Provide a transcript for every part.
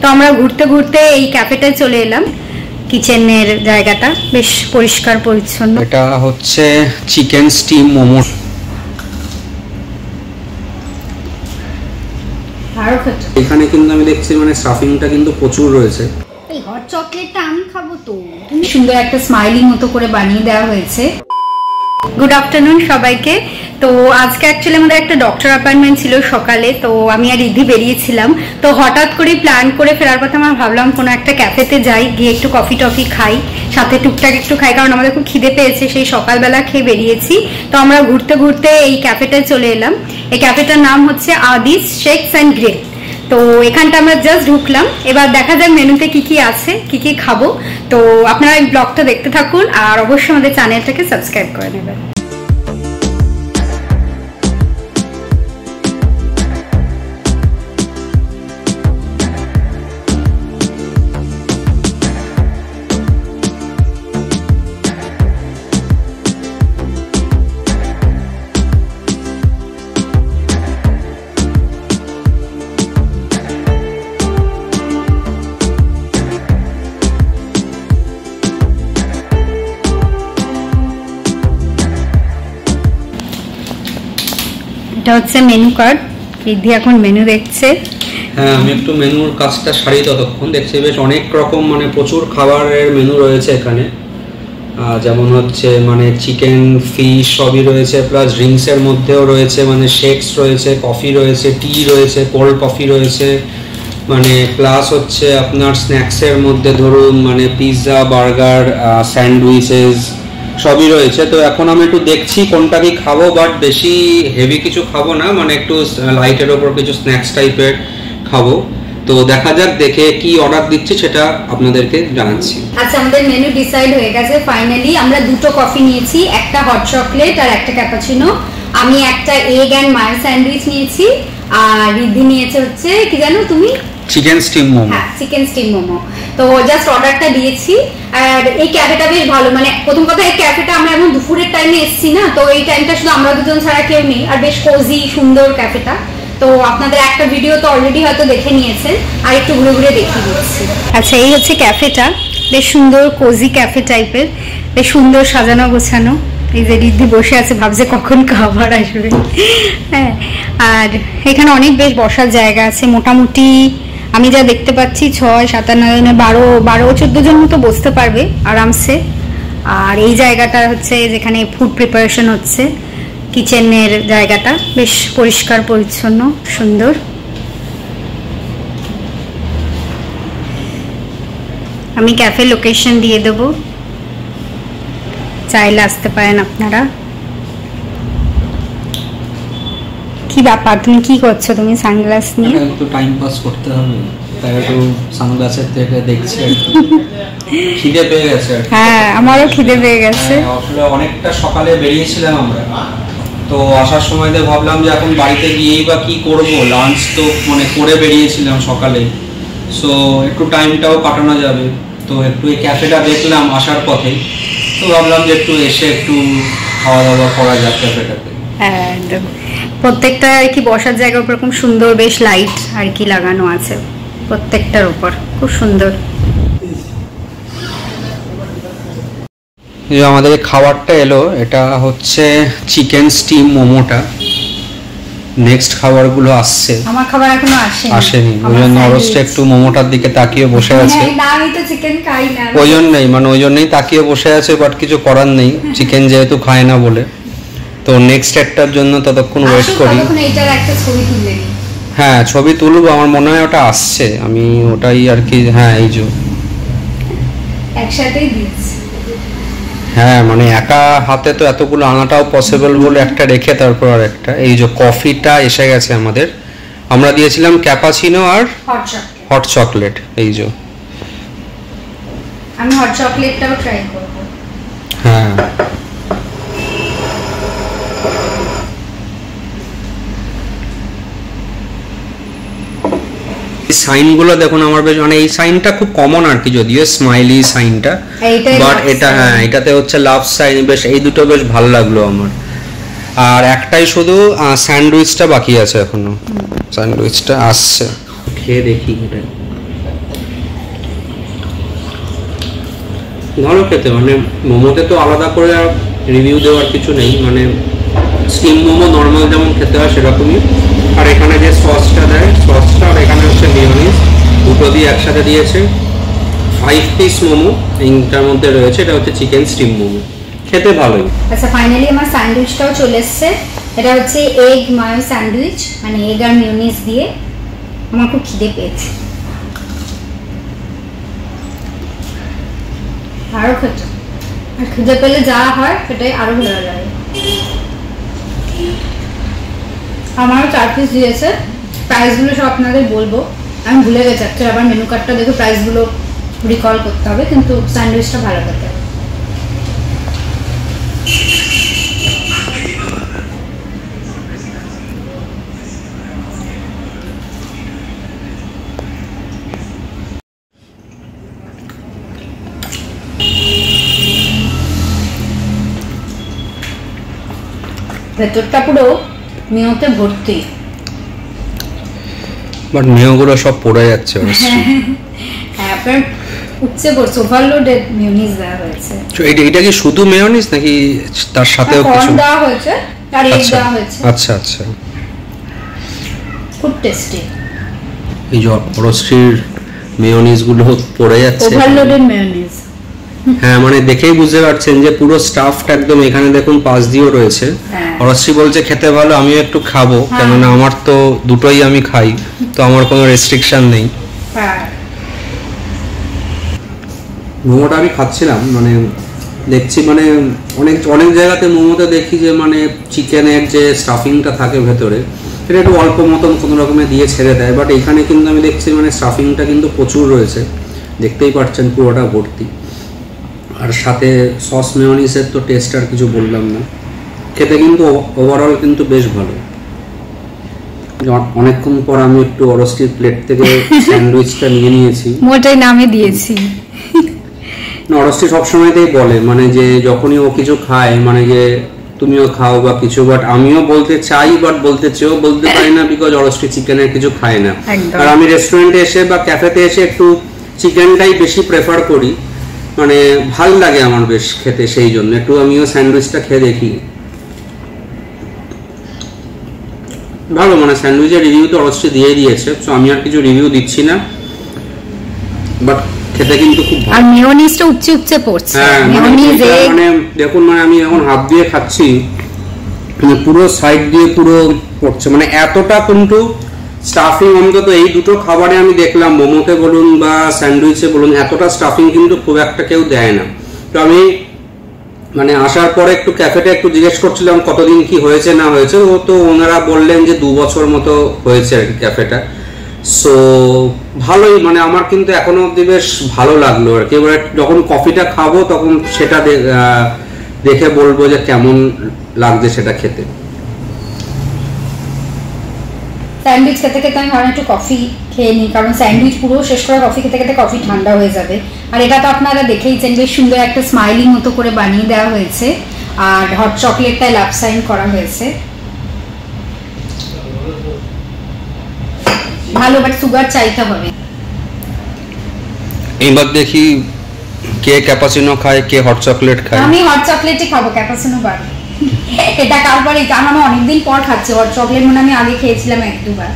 তো আমরা ঘুরতে ঘুরতে এই ক্যাফেটায় চলে এলাম। কিচেনের জায়গাটা বেশ পরিষ্কার পরিচ্ছন্ন। এটা হচ্ছে চিকেন স্টিম মোমো। এখানে কিন্তু আমি দেখছি মানে স্টাফিংটা কিন্তু প্রচুর রয়েছে। এই হট চকলেটটা আমি খাবো তো। সুন্দর একটা স্মাইলিং মতো করে বানিয়ে দেওয়া হয়েছে। গুড আফটারনুন সবাইকে। তো আজকে অ্যাকচুয়ালি আমাদের একটা ডক্টর অ্যাপয়েন্টমেন্ট ছিল সকালে, তো আমি আর রিদ্ধি বেরিয়েছিলাম। তো হঠাৎ করে প্ল্যান করে ফেরার পথে আমরা ভাবলাম কোনো একটা ক্যাফেতে যাই, গিয়ে একটু কফি টফি খাই, সাথে টুকটাক একটু খাই, কারণ আমাদের খুব খিদে পেয়েছে, সেই সকালবেলা খেয়ে বেরিয়েছি। তো আমরা ঘুরতে ঘুরতে এই ক্যাফেটায় চলে এলাম। এই ক্যাফেটার নাম হচ্ছে আদিস শেকস অ্যান্ড গ্রিল। তো এখানটা আমরা জাস্ট ঢুকলাম, এবার দেখা যাক মেনুতে কি কি আছে, কি কি খাবো। তো আপনারা এই ব্লগটা দেখতে থাকুন আর অবশ্যই আমাদের চ্যানেলটাকে সাবস্ক্রাইব করে নেবেন। এটা হচ্ছে মেনু কার্ড। রিদ্ধি এখন মেনু দেখছে। হ্যাঁ, আমি একটু মেনুর কাজটা সারি ততক্ষণ। দেখছি বেশ অনেক রকম মানে প্রচুর খাবারের মেনু রয়েছে এখানে। যেমন হচ্ছে মানে চিকেন, ফিশ সবই রয়েছে, প্লাস ড্রিঙ্কসের মধ্যেও রয়েছে মানে শেকস রয়েছে, কফি রয়েছে, টি রয়েছে, কোল্ড কফি রয়েছে, মানে প্লাস হচ্ছে আপনার স্ন্যাক্সের মধ্যে ধরুন মানে পিৎজা, বার্গার, স্যান্ডউইচেস সবই রয়েছে। তো এখন আমি একটু দেখছি কোনটা কি খাবো, বাট বেশি হেভি কিছু খাবো না, মানে একটু লাইটের ওপর কিছু স্ন্যাক্স টাইপের খাবো। তো দেখা যাক, দেখে কি অর্ডার দিচ্ছি সেটা আপনাদেরকে জানাচ্ছি। আচ্ছা, আমাদের মেনু ডিসাইড হয়ে গেছে ফাইনালি। আমরা দুটো কফি নিয়েছি, একটা হট চকলেট আর একটা ক্যাপাচিনো। আমি একটা এগ অ্যান্ড মায়োর স্যান্ডউইচ নিয়েছি, আর রিদ্ধি নিয়েছে হচ্ছে কি জানো তুমি, চিকেন স্টিম মোমো। হ্যাঁ, চিকেন স্টিম মোমো। তো জাস্ট অর্ডারটা দিয়েছি। আর এই ক্যাফেটা বেশ ভালো, মানে প্রথম কথা এই ক্যাফেটা আমরা এখন দুপুরের টাইমে এসেছি না, তো এই টাইমটা শুধু আমরা দুজন ছাড়া কেউ নেই, আর বেশ কোজি সুন্দর ক্যাফেটা। তো আপনাদের একটা ভিডিও তো অলরেডি হয়তো দেখে নিয়েছেন, আর একটু ঘুরে ঘুরে দেখিয়ে দিচ্ছি। আচ্ছা, এই হচ্ছে ক্যাফেটা, বেশ সুন্দর কোজি ক্যাফে টাইপের, বেশ সুন্দর সাজানো গোছানো। এই যে রিদ্ধি বসে আছে, ভাবছে কখন খাবার আসবে। হ্যাঁ, আর এখানে অনেক বেশ বসার জায়গা আছে। মোটামুটি আমি যা দেখতে পাচ্ছি 6, 7, 12, 14 জন মতো বসতে পারবে আরামসে। আর এই জায়গাটা হচ্ছে যেখানে ফুড প্রিপারেশন হচ্ছে, কিচেনের জায়গাটা বেশ পরিষ্কার পরিচ্ছন্ন, সুন্দর। আমি ক্যাফে লোকেশন দিয়ে দেব, চাইলে আসতে পারেন আপনারা। কি ব্যাপার, তুমি কি করছো? তুমি সানগ্লাস নিয়ে? একটু টাইম পাস করতে হবে, তাই একটু সানগ্লাসের থেকে দেখছি। খিদে পেয়ে গেছে। হ্যাঁ, আমারও খিদে পেয়ে গেছে। আসলে অনেকটা সকালে বেরিয়েছিলাম আমরা, তো আসার সময় ভাবলাম যে এখন বাড়িতে গিয়েই বা কি করব, লাঞ্চ তো মানে করে বেরিয়েছিলাম সকালে, সো একটু টাইমটাও কাটানো যাবে। তো একটু এই ক্যাফেটা দেখলাম আসার পথে, তো ভাবলাম যে একটু এসে একটু খাওয়া দাওয়া করা যাক ক্যাফেটাতে। হ্যাঁ, একদম। প্রত্যেকটা আর কি বসার জায়গার উপর খুব সুন্দর বেশ লাইট আর কি লাগানো আছে, প্রত্যেকটার উপর খুব সুন্দর। আমাদের খাবারটা এলো, এটা হচ্ছে চিকেন স্টিম মোমোটা। নেক্সট খাবারগুলো আসছে, আমার খাবার এখনো আসেনি। ওই জন্য অবশ্যই একটু মোমোটার দিকে তাকিয়ে বসে আছে। আমি তো চিকেন খাই না, ওই জন্যই মানে ওই জন্যই তাকিয়ে বসে আছে, বাট কিছু করার নেই, চিকেন যেহেতু খায় না বলে। তো নেক্সট একটার জন্য ততক্ষণ ওয়েট করি। হ্যাঁ, ছবি তুলবো, আমার মনে হয় ওটা আসছে, আমি ওটাই আর কি। হ্যাঁ, এই যে একসাথেই দিচ্ছি। হ্যাঁ, মানে একা হাতে তো এতগুলো আনাটাও পসিবল বলে একটা রেখে তারপর আর একটা। এই যে কফিটা এসে গেছে আমাদের, আমরা দিয়েছিলাম ক্যাপাচিনো আর হট চকলেট। এই যে আমি হট চকলেটটাও ট্রাই করব। হ্যাঁ, সাইনগুলো দেখুন আমার বেশ, মানে এই সাইনটা খুব কমন আর কি, যদিও স্মাইলি সাইনটা, বাট এটা হ্যাঁ এটাতে হচ্ছে লাভ সাইন, বেশ এই দুটো বেশ ভালো লাগলো আমার। আর একটাই শুধু স্যান্ডউইচটা বাকি আছে এখনো, স্যান্ডউইচটা আসছে, খেয়ে দেখি এটা। ভালো খেতে, মানে মোমোতে তো আলাদা করে আর রিভিউ দেওয়ার কিছু নেই, মানে স্টিম মোমো নর্মাল যেমন খেতে হয় সেরকমই। আর এখানে যে সসটা দেয়, সসটা আর এখানে হচ্ছে মেয়োনিজ, দুটো দিয়ে একসাথে দিয়েছে। 5 পিস মোমো এইটার মধ্যে রয়েছে, এটা হচ্ছে চিকেন স্টিম মোমো, খেতে ভালোই। আচ্ছা ফাইনালি আমার স্যান্ডউইচটাও চলে এসছে। এটা হচ্ছে এগ মায়ো স্যান্ডউইচ, মানে এগ আর মেয়োনিজ দিয়ে। আমার খুব খিদে পেয়েছে, আরো খেতে, আর খিদে পেলে যা হয় সেটাই আরো ভালো লাগে। আমারও 4 পিস দিয়েছে। প্রাইসগুলো সব আপনাদের বলবো, আমি ভুলে গেছি একটা, আবার মেনু কার্ডটা দেখে প্রাইসগুলো রিকল করতে হবে, কিন্তু স্যান্ডউইচটা ভালো খেতে। ভেতরটা পুরো মেয়োতে ভর্তি, বাট মেয়োগুলো সব পড়ে যাচ্ছে। হ্যাঁ আপনার উচ্চে পড়ছে, ওভারলোডেড মেয়োনিজ দেওয়া হয়েছে। এটা কি শুধু মেয়োনিজ নাকি তার সাথেও কিছু দেওয়া হয়েছে আর এগ দেওয়া হয়েছে? আচ্ছা আচ্ছা, খুব টেস্টি। এই যে অরস্ট্রির মেয়োনিজ গুলো পড়ে যাচ্ছে, ওভারলোডেড মেয়োনিজ। হ্যাঁ মানে দেখেই বুঝতে পারছেন যে পুরো স্টাফটা একদম, এখানে দেখুন পাশ দিয়েও রয়েছে। অরশ্রি বলছে খেতে ভালো, আমিও একটু খাবো, কেননা আমার তো দুটোই আমি খাই, তো আমার কোনো রেস্ট্রিকশন নেই। মোমোটা আমি খাচ্ছিলাম, মানে দেখছি মানে অনেক অনেক জায়গাতে মোমোতে দেখি যে মানে চিকেনের যে স্টাফিংটা থাকে ভেতরে সেটা একটু অল্প মতন কোনো রকমে দিয়ে ছেড়ে দেয়, বাট এখানে কিন্তু আমি দেখছি মানে স্টাফিংটা কিন্তু প্রচুর রয়েছে, দেখতেই পাচ্ছেন পুরোটা ভর্তি। আর সাথে সস মেয়োনিজের তো টেস্ট আর কিছু বললাম না, খেতে কিন্তু ওভারঅল কিন্তু বেশ ভালো। অনেকক্ষণ পর আমি একটু অরস্টির প্লেট থেকে স্যান্ডউইচটা নিয়ে নিয়েছি, মোটাই নামে দিয়েছি। অরস্টি সবসময়তেই বলে মানে যে যখনই ও কিছু খায় মানে যে তুমিও খাও বা কিছু, বাট আমিও বলতে চাই বাট বলতে চেয়েও বলতে পারি না, বিকজ অরস্টি চিকেনের কিছু খায় না। আর আমি রেস্টুরেন্টে এসে বা ক্যাফেতে এসে একটু চিকেনটাই বেশি প্রেফার করি, মানে ভালো লাগে আমার বেশ খেতে, সেই জন্য একটু আমিও স্যান্ডউইচটা খেয়ে দেখি। ভালো, মানে স্যান্ডউইচের রিভিউ তো অবশ্যই দিয়ে দিয়েছে, তো আমি আর কিছু রিভিউ দিচ্ছি না, বাট খেতে কিন্তু খুব ভালো। আর মেয়োনিজটা উপচে উপচে পড়ছে। মেয়োনিজ মানে দেখুন, মানে আমি এখন হাত দিয়ে খাচ্ছি, মানে পুরো সাইড দিয়ে পুরো পড়ছে, মানে এতটা কিন্তু স্টাফিং অন্তত এই দুটো খাবারে আমি দেখলাম, মোমোতে বলুন বা স্যান্ডউইচে বলুন, এতটা স্টাফিং কিন্তু খুব একটা কেউ দেয় না। তো আমি মানে আসার পরে একটু ক্যাফেতে একটু জিজ্ঞেস করছিলাম কতদিন কি হয়েছে না হয়েছে, ও তো ওনারা বললেন যে 2 বছর মতো হয়েছে আর কি ক্যাফেটা। সো ভালোই, মানে আমার কিন্তু এখনো অব্দি বেশ ভালো লাগলো আর কি। এবার যখন কফিটা খাবো তখন সেটা দেখে বলবো যে কেমন লাগছে সেটা খেতে। স্যান্ডউইচ খেতে খেতে আমি ভাবলাম একটু কফি খেয়ে নিই, কারণ স্যান্ডউইচ পুরো শেষ করে কফি খেতে খেতে কফি ঠান্ডা হয়ে যাবে। আর এটা তো আপনারা দেখেইছেন, বেশ সুন্দর একটা স্মাইলিং মতো করে বানিয়ে দেওয়া হয়েছে, আর হট চকলেটটায় লাভ সাইন করা হয়েছে। ভালো, বাট সুগার চাইতে হবে। এইবার দেখি কে ক্যাপাচিনো খায়, কে হট চকলেট খায়। আমি হট চকলেটই খাবো, ক্যাপাচিনো বাদ। এটা কারবার, এই কারণ আমি অনেকদিন পর খাচ্ছি হট চকলেট, মানে আমি আগে খেয়েছিলাম 1-2 বার।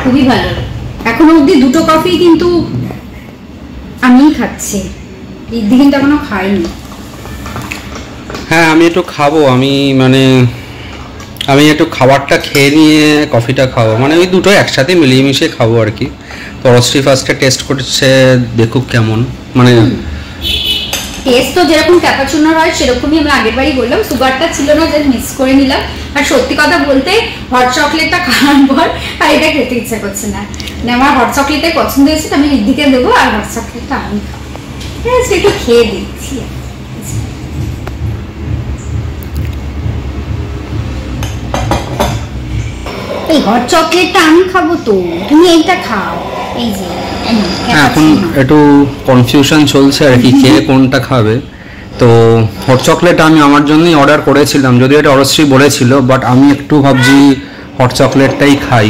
খুবই ভালো। এখনো অব্দি 2টো কফি কিন্তু আমিই খাচ্ছি, এই দিন কিন্তু এখনো খাইনি। হ্যাঁ আমি একটু খাবো, আমি একটু খাবারটা খেয়ে নিয়ে কফিটা খাবো, মানে ওই দুটো একসাথে মিলিয়ে মিশিয়ে খাবো আর কি। তো অরশ্রি ফার্স্টে টেস্ট করছে, দেখুক কেমন, মানে টেস্ট তো যেরকম ক্যাপাচিনো হয় সেরকমই। আমি আগের বারই বললাম সুগারটা ছিল না, যে মিক্স করে নিলাম। আর সত্যি কথা বলতে হট চকলেটটা খাওয়ার পর আর এটা খেতে ইচ্ছা করছে না, মানে আমার হট চকলেটটাই পছন্দ হয়েছে, আমি রিদ্ধিকে দেবো আর হট চকলেটটা আমি খাবো। হ্যাঁ সেটা খেয়ে দিচ্ছি। এই হট চকলেটটা আমি খাবো, তো তুমি এইটা খাও। এই যে এখন একটু কনফিউশন চলছে আর কি, কে কোনটা খাবে। তো হট চকলেট আমি আমার জন্যই অর্ডার করেছিলাম, যদিও এটা অরশ্রি বলেছিল, বাট আমি একটু ভাবছি হট চকলেটটাই খাই।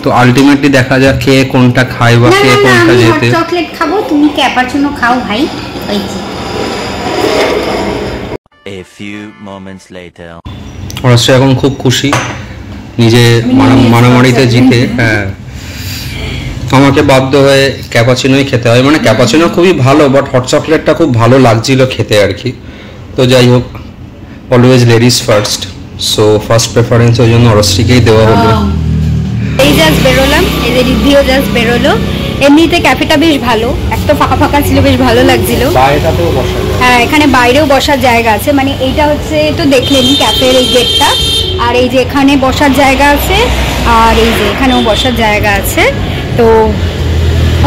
তো আলটিমেটলি দেখা যাক কে কোনটা খায় বা কে কোনটা যেতে। আমি চকলেট খাবো, তুমি ক্যাপাচিনো খাও ভাই। A few moments later. অবশ্যই এখন খুব খুশি নিজে মারামারিতে জিতে। হ্যাঁ, আমাকে বাধ্য হয়ে ক্যাপাচিনোই খেতে হয়। মানে ক্যাপাচিনো খুবই ভালো, বাট হট চকলেটটা খুব ভালো লাগছিল খেতে আর কি। তো যাই হোক, always ladies first, so first preference ওই জন্য অরশ্রীকেই দেওয়া হলো। এই জাস্ট বেরোলাম, এই যে রিভিউ জাস্ট বেরোলো। এমনিতে ক্যাফেটা বেশ ভালো, একটা ফাঁকা ফাঁকা ছিল, বেশ ভালো লাগছিল। বাইরেটাতেও বসা যায়। হ্যাঁ, এখানে বাইরেও বসার জায়গা আছে। মানে এইটা হচ্ছে তো দেখলেনি ক্যাফের এই গেটটা, আর এই যে এখানে বসার জায়গা আছে, আর এই যে এখানেও বসার জায়গা আছে। তো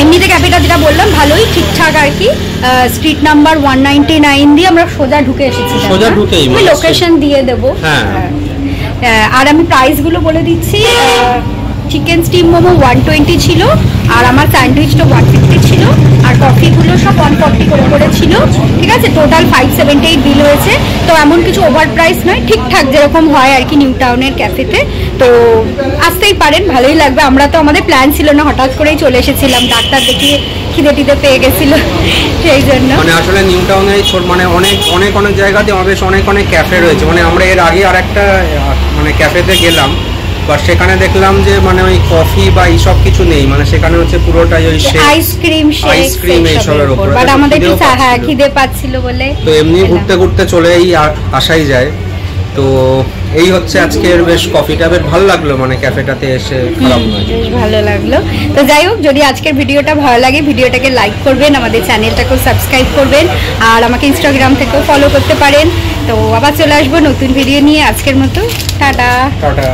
এমনিতে ক্যাফেটা যেটা বললাম ভালোই, ঠিকঠাক আর কি। স্ট্রিট নাম্বার 199 দিয়ে আমরা সোজা ঢুকে এসেছি। সোজা ঢুকেই আমি লোকেশন দিয়ে দেবো। হ্যাঁ, আর আমি প্রাইসগুলো বলে দিচ্ছি। চিকেন স্টিম মোমো 120 ছিল, আর আমার স্যান্ডউইচটা 150 ছিল, আর কফিগুলো সব 140 করে ছিল। ঠিক আছে, টোটাল 578 বিল হয়েছে। তো এমন কিছু ওভার প্রাইস নয়, ঠিকঠাক যেরকম হয় আর কি নিউ টাউনের ক্যাফেতে। তো আসতেই পারেন, ভালোই লাগবে। আমরা তো আমাদের প্ল্যান ছিল না, হঠাৎ করেই চলে এসেছিলাম, ডাক্তার দেখিয়ে খিদে টিদে পেয়ে গেছিল, সেই জন্য। মানে আসলে নিউ টাউনে মানে অনেক অনেক অনেক জায়গাতে বেশ অনেক অনেক ক্যাফে রয়েছে। মানে আমরা এর আগে আর একটা মানে ক্যাফেতে গেলাম, বাট সেখানে দেখলাম যে মানে ওই কফি বা এইসব কিছু নেই। মানে সেখানে হচ্ছে পুরোটাই ওই আইসক্রিম এইসবের উপর। বাট আমাদের একটু খিদে পাচ্ছিল বলে তো এমনি ঘুরতে ঘুরতে চলেই আসাই যায়। তো এই হচ্ছে আজকের বেশ কফিটা বেশ ভালো লাগলো, মানে ক্যাফেটাতে এসে খারাপ নয়, বেশ ভালো লাগলো। তো যাই হোক, যদি আজকের ভিডিওটা ভালো লাগে ভিডিওটাকে লাইক করবেন, আমাদের চ্যানেলটাকেও সাবস্ক্রাইব করবেন, আর আমাকে ইনস্টাগ্রাম থেকেও ফলো করতে পারেন। তো আবার চলে আসবো নতুন ভিডিও নিয়ে। আজকের মতো টাটা টাটা।